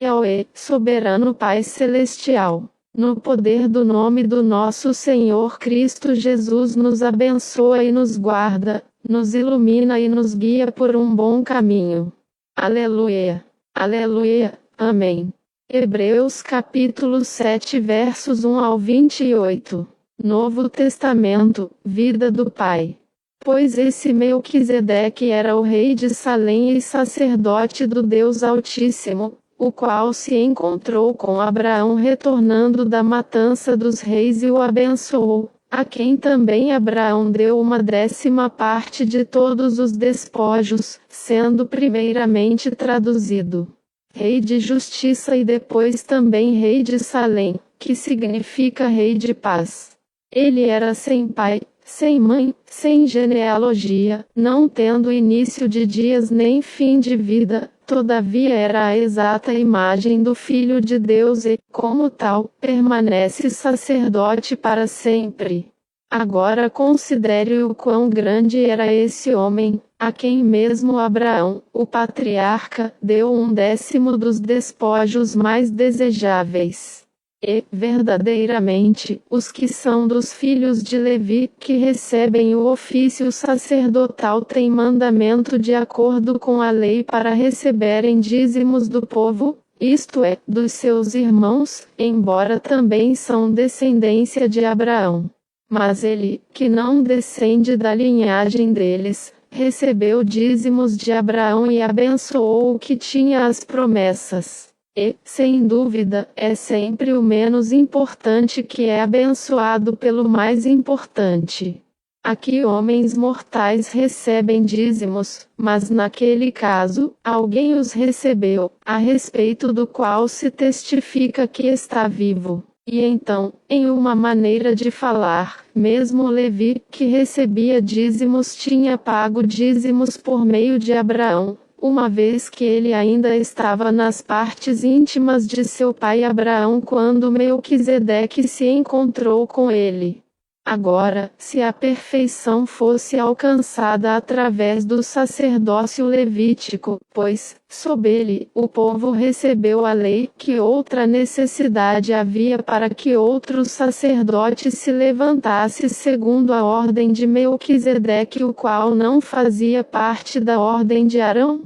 Yahweh, soberano Pai Celestial, no poder do nome do nosso Senhor Cristo Jesus, nos abençoa e nos guarda, nos ilumina e nos guia por um bom caminho. Aleluia. Aleluia. Amém. Hebreus capítulo 7 versos 1 ao 28. Novo Testamento, vida do Pai. Pois esse Melquisedeque era o rei de Salém e sacerdote do Deus Altíssimo, o qual se encontrou com Abraão retornando da matança dos reis e o abençoou, a quem também Abraão deu 1/10 de todos os despojos, sendo primeiramente traduzido Rei de Justiça e depois também Rei de Salém, que significa Rei de Paz. Ele era sem pai, sem mãe, sem genealogia, não tendo início de dias nem fim de vida, todavia era a exata imagem do Filho de Deus e, como tal, permanece sacerdote para sempre. Agora considere o quão grande era esse homem, a quem mesmo Abraão, o patriarca, deu 1/10 dos despojos mais desejáveis. E, verdadeiramente, os que são dos filhos de Levi, que recebem o ofício sacerdotal têm mandamento de acordo com a lei para receberem dízimos do povo, isto é, dos seus irmãos, embora também são descendência de Abraão. Mas ele, que não descende da linhagem deles, recebeu dízimos de Abraão e abençoou o que tinha as promessas. E, sem dúvida, é sempre o menos importante que é abençoado pelo mais importante. Aqui homens mortais recebem dízimos, mas naquele caso, alguém os recebeu, a respeito do qual se testifica que está vivo. E então, em uma maneira de falar, mesmo Levi, que recebia dízimos, tinha pago dízimos por meio de Abraão, uma vez que ele ainda estava nas partes íntimas de seu pai Abraão quando Melquisedeque se encontrou com ele. Agora, se a perfeição fosse alcançada através do sacerdócio levítico, pois, sob ele, o povo recebeu a lei, que outra necessidade havia para que outro sacerdote se levantasse segundo a ordem de Melquisedeque, o qual não fazia parte da ordem de Arão?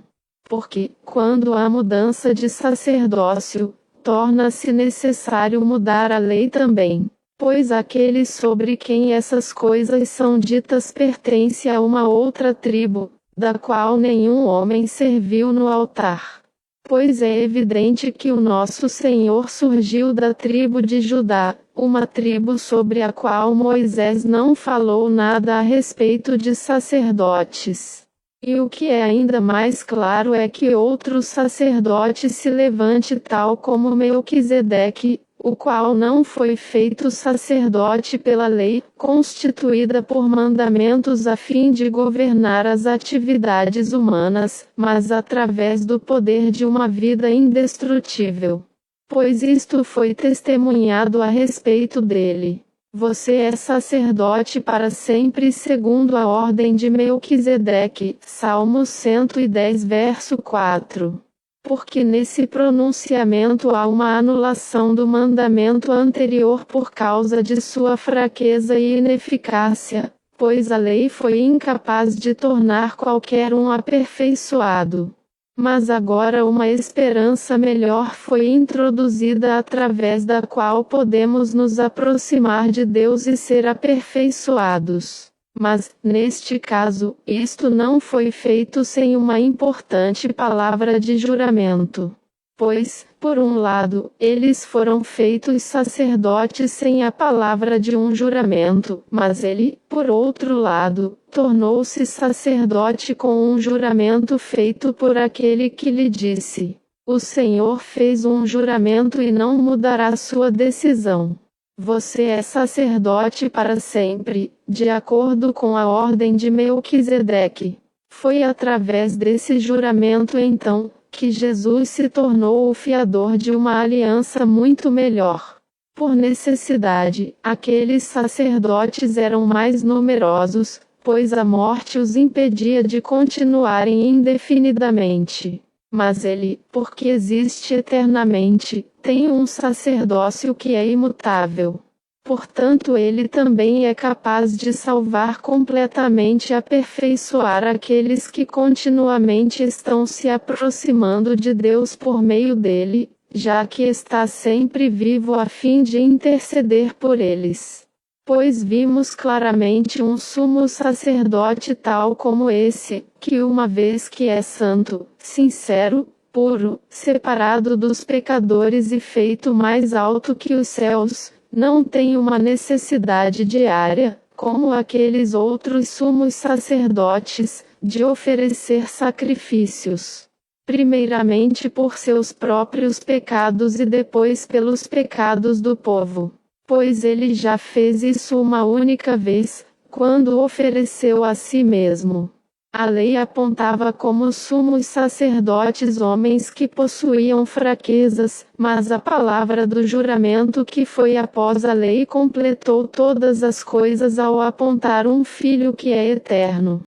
Porque, quando há mudança de sacerdócio, torna-se necessário mudar a lei também. Pois aquele sobre quem essas coisas são ditas pertence a uma outra tribo, da qual nenhum homem serviu no altar. Pois é evidente que o nosso Senhor surgiu da tribo de Judá, uma tribo sobre a qual Moisés não falou nada a respeito de sacerdotes. E o que é ainda mais claro é que outro sacerdote se levante tal como Melquisedeque, o qual não foi feito sacerdote pela lei, constituída por mandamentos a fim de governar as atividades humanas, mas através do poder de uma vida indestrutível. Pois isto foi testemunhado a respeito dele. Você é sacerdote para sempre segundo a ordem de Melquisedeque. Salmos 110 verso 4. Porque nesse pronunciamento há uma anulação do mandamento anterior por causa de sua fraqueza e ineficácia, pois a lei foi incapaz de tornar qualquer um aperfeiçoado. Mas agora uma esperança melhor foi introduzida através da qual podemos nos aproximar de Deus e ser aperfeiçoados. Mas, neste caso, isto não foi feito sem uma importante palavra de juramento. Pois, por um lado, eles foram feitos sacerdotes sem a palavra de um juramento, mas ele, por outro lado, tornou-se sacerdote com um juramento feito por aquele que lhe disse: "O Senhor fez um juramento e não mudará sua decisão. Você é sacerdote para sempre, de acordo com a ordem de Melquisedeque." Foi através desse juramento então, que Jesus se tornou o fiador de uma aliança muito melhor. Por necessidade, aqueles sacerdotes eram mais numerosos, pois a morte os impedia de continuarem indefinidamente. Mas ele, porque existe eternamente, tem um sacerdócio que é imutável. Portanto, ele também é capaz de salvar completamente e aperfeiçoar aqueles que continuamente estão se aproximando de Deus por meio dele, já que está sempre vivo a fim de interceder por eles. Pois vimos claramente um sumo sacerdote tal como esse, que uma vez que é santo, sincero, puro, separado dos pecadores e feito mais alto que os céus, não tem uma necessidade diária, como aqueles outros sumos sacerdotes, de oferecer sacrifícios. Primeiramente por seus próprios pecados e depois pelos pecados do povo. Pois ele já fez isso uma única vez, quando ofereceu a si mesmo. A lei apontava como sumos sacerdotes homens que possuíam fraquezas, mas a palavra do juramento que foi após a lei completou todas as coisas ao apontar um Filho que é eterno.